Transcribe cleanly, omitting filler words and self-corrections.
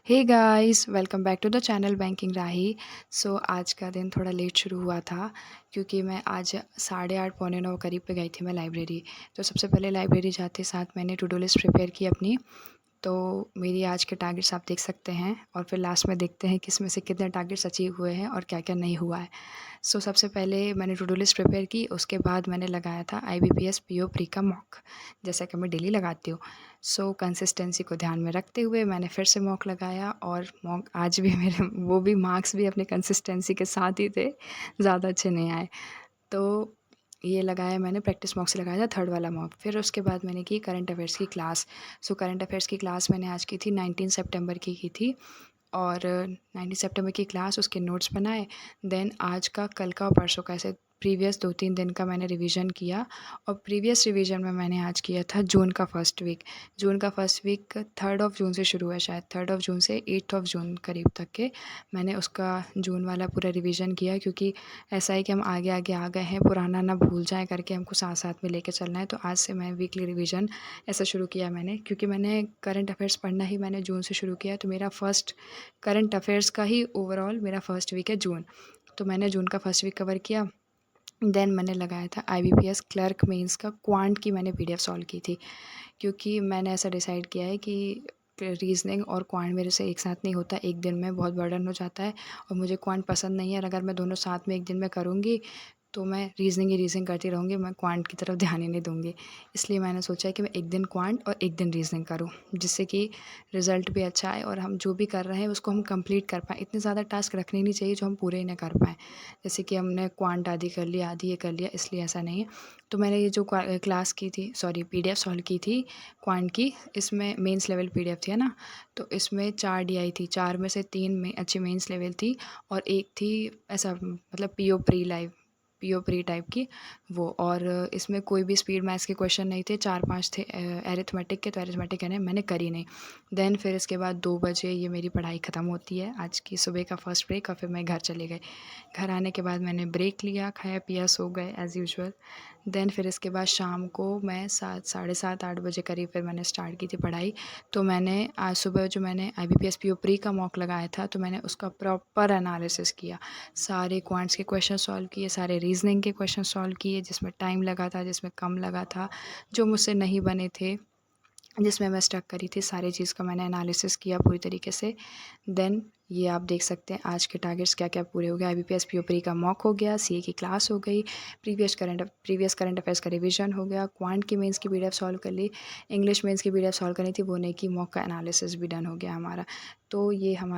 Hey guys, welcome back to the channel banking Rahi. आज का दिन थोड़ा लेट शुरू हुआ था क्योंकि मैं आज 8:30 पौने 9 करीब पे गई थी मैं लाइब्रेरी। तो सबसे पहले लाइब्रेरी जाते साथ मैंने टू डू लिस्ट प्रिपेयर की अपनी। तो मेरी आज के टारगेट्स आप देख सकते हैं और फिर लास्ट में देखते हैं कि इसमें से कितने टारगेट्स अचीव हुए हैं और क्या-क्या नहीं हुआ है। सबसे पहले मैंने टू डू लिस्ट प्रिपेयर की, उसके बाद मैंने लगाया था आईबीपीएस पीओ प्री का मॉक, जैसा कि मैं डेली लगाती हूँ। कंसिस्टेंसी को ध्यान में रखते हुए मैंने फिर से मॉक लगाया और मॉक आज भी मेरे वो भी मार्क्स भी अपने कंसिस्टेंसी के साथ ही थे, ज़्यादा अच्छे नहीं आए। तो ये लगाया मैंने, प्रैक्टिस मॉक से लगाया था थर्ड वाला मॉक। फिर उसके बाद मैंने की करंट अफेयर्स की क्लास। करंट अफेयर्स की क्लास मैंने आज की थी 19 सितंबर की थी और 19 सितंबर की क्लास, उसके नोट्स बनाए। देन आज का, कल का और परसों का, ऐसे प्रीवियस 2-3 दिन का मैंने रिवीजन किया। और प्रीवियस रिवीजन में मैंने आज किया था जून का फर्स्ट वीक। जून का फर्स्ट वीक 3 जून से शुरू है, शायद 3 जून से 8 जून करीब तक के मैंने उसका जून वाला पूरा रिवीजन किया, क्योंकि ऐसा है कि हम आगे आगे आ गए हैं, पुराना ना भूल जाए करके हमको साथ साथ में लेके चलना है। तो आज से मैं वीकली रिवीजन ऐसा शुरू किया मैंने, क्योंकि मैंने करंट अफेयर्स पढ़ना ही मैंने जून से शुरू किया। तो मेरा फर्स्ट करंट अफेयर्स का ही ओवरऑल मेरा फर्स्ट वीक है जून। तो मैंने जून का फर्स्ट वीक कवर किया। देन मैंने लगाया था आईबीपीएस क्लर्क मेंस का क्वांट की मैंने पीडीएफ सॉल्व की थी, क्योंकि मैंने ऐसा डिसाइड किया है कि रीजनिंग और क्वांट मेरे से एक साथ नहीं होता, एक दिन में बहुत बर्डन हो जाता है और मुझे क्वांट पसंद नहीं है। और अगर मैं दोनों साथ में एक दिन में करूँगी तो मैं रीजनिंग ही रीजनिंग करती रहूँगी, मैं क्वांट की तरफ ध्यान ही नहीं दूँगी। इसलिए मैंने सोचा है कि मैं एक दिन क्वांट और एक दिन रीजनिंग करूँ, जिससे कि रिज़ल्ट भी अच्छा आए और हम जो भी कर रहे हैं उसको हम कंप्लीट कर पाएँ। इतने ज़्यादा टास्क रखने नहीं चाहिए जो हम पूरे ही ना कर पाएँ। जैसे कि हमने क्वांट आधी कर लिया, आधी ये कर लिया, इसलिए ऐसा नहीं है। तो मैंने ये जो क्लास की थी, सॉरी पीडीएफ सॉल्व की थी क्वांट की, इसमें मेंस लेवल पीडीएफ थी, है ना? तो इसमें 4 डीआई थी, 4 में से 3 में अच्छी मेंस लेवल थी और एक थी ऐसा, मतलब पीओ प्री टाइप की वो। और इसमें कोई भी स्पीड मैथ्स के क्वेश्चन नहीं थे, 4-5 थे अरिथमेटिक के, तो अरिथमेटिक मैंने करी नहीं। देन फिर इसके बाद 2 बजे ये मेरी पढ़ाई ख़त्म होती है, आज की सुबह का फर्स्ट ब्रेक, और फिर मैं घर चले गए। घर आने के बाद मैंने ब्रेक लिया, खाया पिया, सो गए एज़ यूजुअल। देन फिर इसके बाद शाम को मैं 7, साढ़े 7, 8 बजे करीब फिर मैंने स्टार्ट की थी पढ़ाई। तो मैंने आज सुबह जो मैंने आईबीपीएस पीओ प्री का मॉक लगाया था, तो मैंने उसका प्रॉपर एनालिसिस किया। सारे क्वांट्स के क्वेश्चन सॉल्व किए, सारे रीजनिंग के क्वेश्चन सॉल्व किए, जिसमें टाइम लगा था, जिसमें कम लगा था, जो मुझसे नहीं बने थे, जिसमें मैं स्टक करी थी, सारी चीज़ का मैंने एनालिसिस किया पूरी तरीके से। देन ये आप देख सकते हैं आज के टारगेट्स क्या-क्या पूरे हो गए। आईबीपीएस पीओ प्री का मॉक हो गया, सीए की क्लास हो गई, प्रीवियस करंट अफेयर्स का रिवीजन हो गया, क्वांट की मेंस की पीडीएफ सॉल्व कर ली, इंग्लिश मेंस की पीडीएफ सॉल्व करनी थी, वो नहीं की, मॉक का एनालिसिस भी डन हो गया हमारा। तो ये हमारा